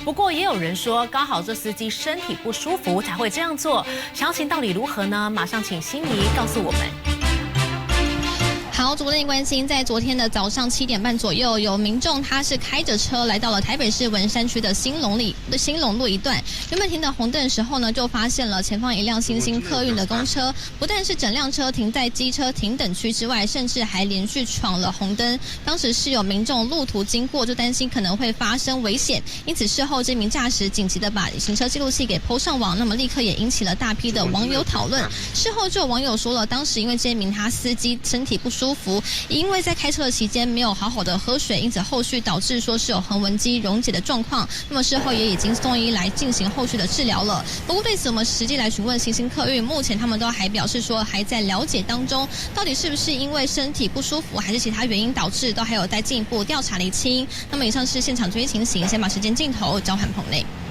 不过也有人说，刚好这司机身体不舒服才会这样做。详情到底如何呢？马上请心怡告诉我们。好，主播内关心，在昨天的早上7点半左右，有民众他是开着车来到了台北市文山区的兴隆路一段，原本停等红灯的时候呢，就发现了前方一辆新兴客运的公车，不但是整辆车停在机车停等区之外，甚至还连续闯了红灯。当时是有民众路途经过，就担心可能会发生危险，因此事后这名驾驶紧急的把行车记录器给 PO 上网，那么立刻也引起了大批的网友讨论。事后就有网友说了，当时因为这名他司机身体不舒服，因为在开车的期间没有好好的喝水，因此后续导致说是有横纹肌溶解的状况。那么事后也已经送医来进行后续的治疗了。不过对此我们实际来询问新兴客运，目前他们都还表示说还在了解当中，到底是不是因为身体不舒服，还是其他原因导致，都还有待进一步调查厘清。那么以上是现场最新情形，先把时间镜头交还棚内。